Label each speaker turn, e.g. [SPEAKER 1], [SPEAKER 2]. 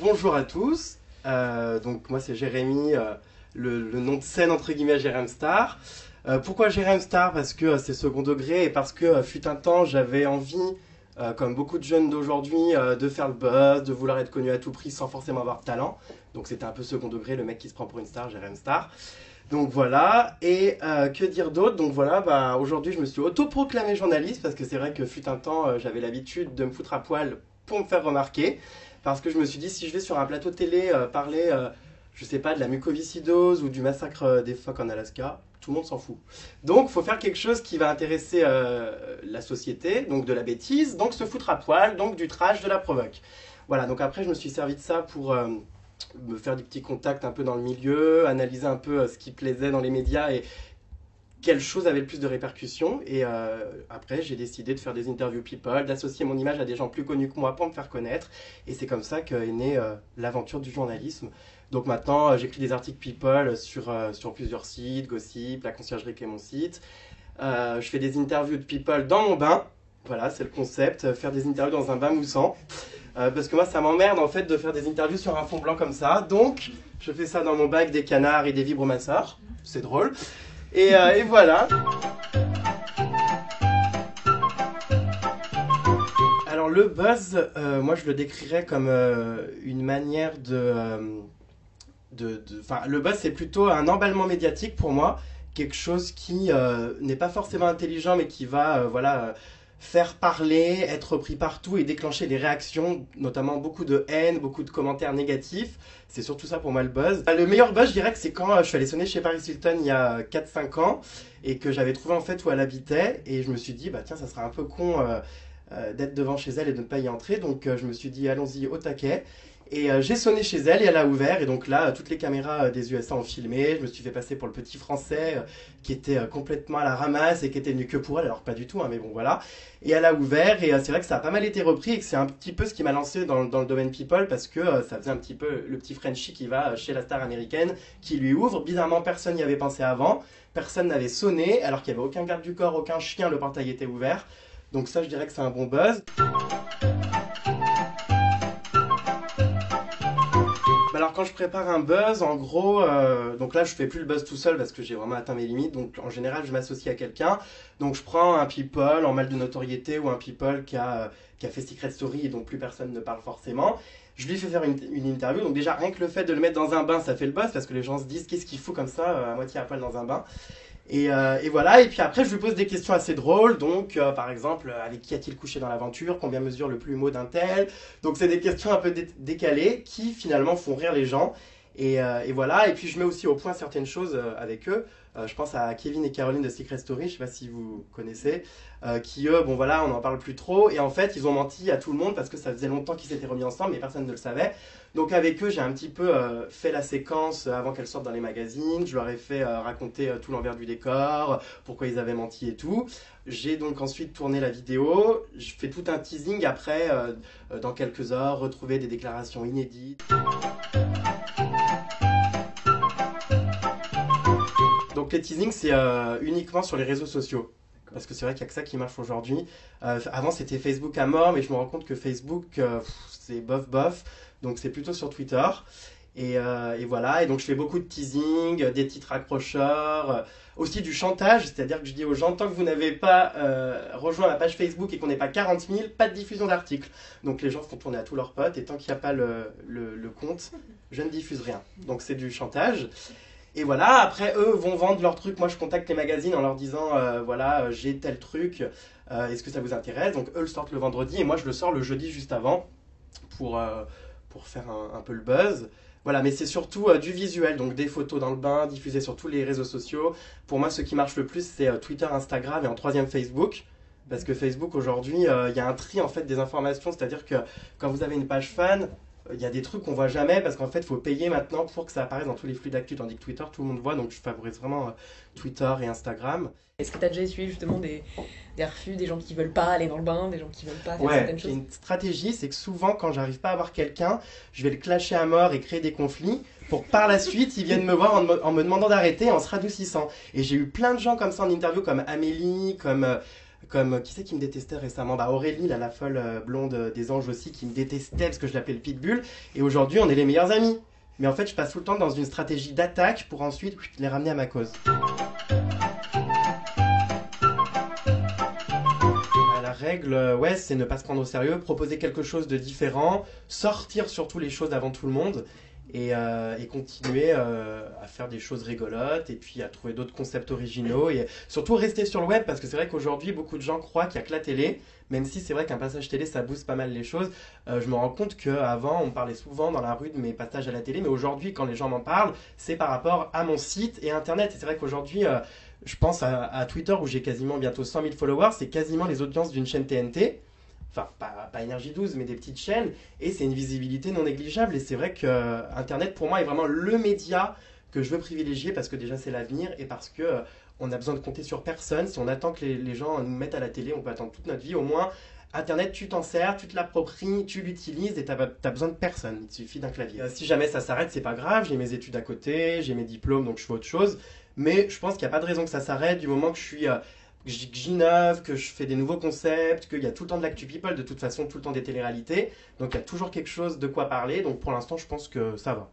[SPEAKER 1] Bonjour à tous, donc moi c'est Jérémy, le nom de scène entre guillemets Jérém Star. Pourquoi Jérém Star? Parce que c'est second degré et parce que fut un temps j'avais envie, comme beaucoup de jeunes d'aujourd'hui, de faire le buzz, de vouloir être connu à tout prix sans forcément avoir de talent. Donc c'était un peu second degré, le mec qui se prend pour une star, Jérém Star. Donc voilà, et que dire d'autre? Donc voilà, aujourd'hui je me suis autoproclamé journaliste parce que c'est vrai que fut un temps j'avais l'habitude de me foutre à poil pour me faire remarquer. Parce que je me suis dit, si je vais sur un plateau télé parler, je sais pas, de la mucoviscidose ou du massacre des phoques en Alaska, tout le monde s'en fout. Donc, il faut faire quelque chose qui va intéresser la société, donc de la bêtise, donc se foutre à poil, donc du trash, de la provoque. Voilà, donc après, je me suis servi de ça pour me faire des petits contacts un peu dans le milieu, analyser un peu ce qui plaisait dans les médias et quelle chose avait le plus de répercussions. Et après, j'ai décidé de faire des interviews people, d'associer mon image à des gens plus connus que moi pour me faire connaître. Et c'est comme ça qu'est née l'aventure du journalisme. Donc maintenant, j'écris des articles people sur plusieurs sites, Gossip, La Conciergerie qui est mon site. Je fais des interviews de people dans mon bain. Voilà, c'est le concept, faire des interviews dans un bain moussant. Parce que moi, ça m'emmerde en fait de faire des interviews sur un fond blanc comme ça. Donc, je fais ça dans mon bac des canards et des vibromasseurs. C'est drôle. Et voilà. Alors le buzz, moi je le décrirais comme une manière enfin, le buzz c'est plutôt un emballement médiatique pour moi, quelque chose qui n'est pas forcément intelligent mais qui va faire parler, être pris partout et déclencher des réactions, notamment beaucoup de haine, beaucoup de commentaires négatifs. C'est surtout ça pour moi le buzz. Le meilleur buzz, je dirais que c'est quand je suis allé sonner chez Paris Hilton il y a 4-5 ans et que j'avais trouvé en fait où elle habitait et je me suis dit, bah tiens, ça serait un peu con d'être devant chez elle et de ne pas y entrer. Donc je me suis dit, allons-y au taquet. Et j'ai sonné chez elle et elle a ouvert. Et donc là, toutes les caméras des USA ont filmé. Je me suis fait passer pour le petit français qui était complètement à la ramasse et qui était venu que pour elle. Alors pas du tout, hein, mais bon voilà. Et elle a ouvert et c'est vrai que ça a pas mal été repris et que c'est un petit peu ce qui m'a lancé dans le domaine people parce que ça faisait un petit peu le petit Frenchie qui va chez la star américaine qui lui ouvre. Bizarrement, personne n'y avait pensé avant. Personne n'avait sonné alors qu'il n'y avait aucun garde du corps, aucun chien. Le portail était ouvert. Donc ça, je dirais que c'est un bon buzz. Alors quand je prépare un buzz, en gros, donc là je fais plus le buzz tout seul parce que j'ai vraiment atteint mes limites. Donc en général je m'associe à quelqu'un. Donc je prends un people en mal de notoriété ou un people qui a fait Secret Story et dont plus personne ne parle forcément. Je lui fais faire une interview. Donc déjà rien que le fait de le mettre dans un bain, ça fait le buzz parce que les gens se disent qu'est-ce qu'il fout comme ça à moitié à poil dans un bain. Et voilà, et puis après je lui pose des questions assez drôles, donc par exemple, avec qui a-t-il couché dans l'aventure, combien mesure le plumeau d'un tel, donc c'est des questions un peu décalées qui finalement font rire les gens, et voilà, et puis je mets aussi au point certaines choses avec eux. Je pense à Kevin et Caroline de Secret Story, je sais pas si vous connaissez, qui eux, bon voilà, on n'en parle plus trop, et en fait ils ont menti à tout le monde parce que ça faisait longtemps qu'ils s'étaient remis ensemble, mais personne ne le savait. Donc avec eux, j'ai un petit peu fait la séquence avant qu'elle sorte dans les magazines, je leur ai fait raconter tout l'envers du décor, pourquoi ils avaient menti et tout. J'ai donc ensuite tourné la vidéo, je fais tout un teasing après, dans quelques heures, retrouver des déclarations inédites. Donc les teasings, c'est uniquement sur les réseaux sociaux. Parce que c'est vrai qu'il n'y a que ça qui marche aujourd'hui. Avant, c'était Facebook à mort, mais je me rends compte que Facebook, c'est bof bof. Donc c'est plutôt sur Twitter. Et voilà. Et donc je fais beaucoup de teasing, des titres accrocheurs, aussi du chantage. C'est-à-dire que je dis aux gens, tant que vous n'avez pas rejoint ma page Facebook et qu'on n'est pas 40 000, pas de diffusion d'articles. Donc les gens font tourner à tous leurs potes. Et tant qu'il n'y a pas le compte, je ne diffuse rien. Donc c'est du chantage. Et voilà, après eux vont vendre leur truc. Moi je contacte les magazines en leur disant voilà, j'ai tel truc, est-ce que ça vous intéresse? Donc eux le sortent le vendredi et moi je le sors le jeudi juste avant pour faire un peu le buzz. Voilà, mais c'est surtout du visuel, donc des photos dans le bain, diffusées sur tous les réseaux sociaux. Pour moi, ce qui marche le plus, c'est Twitter, Instagram et en troisième Facebook. Parce que Facebook, aujourd'hui, il y a un tri en fait des informations, c'est-à-dire que quand vous avez une page fan, il y a des trucs qu'on voit jamais parce qu'en fait, il faut payer maintenant pour que ça apparaisse dans tous les flux d'actu, tandis que Twitter, tout le monde voit, donc je favorise vraiment Twitter et Instagram.
[SPEAKER 2] Est-ce que tu as déjà essuyé justement des refus, des gens qui veulent pas aller dans le bain, des gens qui veulent pas faire
[SPEAKER 1] Ouais,
[SPEAKER 2] certaines
[SPEAKER 1] j'ai
[SPEAKER 2] choses?
[SPEAKER 1] une stratégie, c'est que souvent, quand j'arrive pas à avoir quelqu'un, je vais le clasher à mort et créer des conflits pour que par la suite, ils viennent me voir en me demandant d'arrêter en se radoucissant. Et j'ai eu plein de gens comme ça en interview, comme Amélie, comme Comme qui c'est qui me détestait récemment? Bah Aurélie, là, la folle blonde des anges aussi, qui me détestait parce que je l'appelais le pitbull. Et aujourd'hui, on est les meilleurs amis. Mais en fait, je passe tout le temps dans une stratégie d'attaque pour ensuite les ramener à ma cause. La règle, ouais, c'est ne pas se prendre au sérieux, proposer quelque chose de différent, sortir surtout les choses avant tout le monde et continuer à faire des choses rigolotes et puis à trouver d'autres concepts originaux et surtout rester sur le web parce que c'est vrai qu'aujourd'hui beaucoup de gens croient qu'il n'y a que la télé, même si c'est vrai qu'un passage télé ça booste pas mal les choses. Je me rends compte qu'avant on parlait souvent dans la rue de mes passages à la télé, mais aujourd'hui quand les gens m'en parlent, c'est par rapport à mon site et internet. Et c'est vrai qu'aujourd'hui je pense à Twitter où j'ai quasiment bientôt 100 000 followers, c'est quasiment les audiences d'une chaîne TNT. Enfin, pas Énergie 12, mais des petites chaînes. Et c'est une visibilité non négligeable. Et c'est vrai que Internet, pour moi, est vraiment le média que je veux privilégier parce que déjà, c'est l'avenir et parce que on a besoin de compter sur personne. Si on attend que les gens nous mettent à la télé, on peut attendre toute notre vie. Au moins, Internet, tu t'en sers, tu te l'appropries, tu l'utilises et t'as besoin de personne. Il te suffit d'un clavier. Si jamais ça s'arrête, c'est pas grave. J'ai mes études à côté, j'ai mes diplômes, donc je fais autre chose. Mais je pense qu'il n'y a pas de raison que ça s'arrête du moment que j'innove, que je fais des nouveaux concepts, qu'il y a tout le temps de l'actu people, de toute façon tout le temps des téléréalités, donc il y a toujours quelque chose de quoi parler, donc pour l'instant je pense que ça va.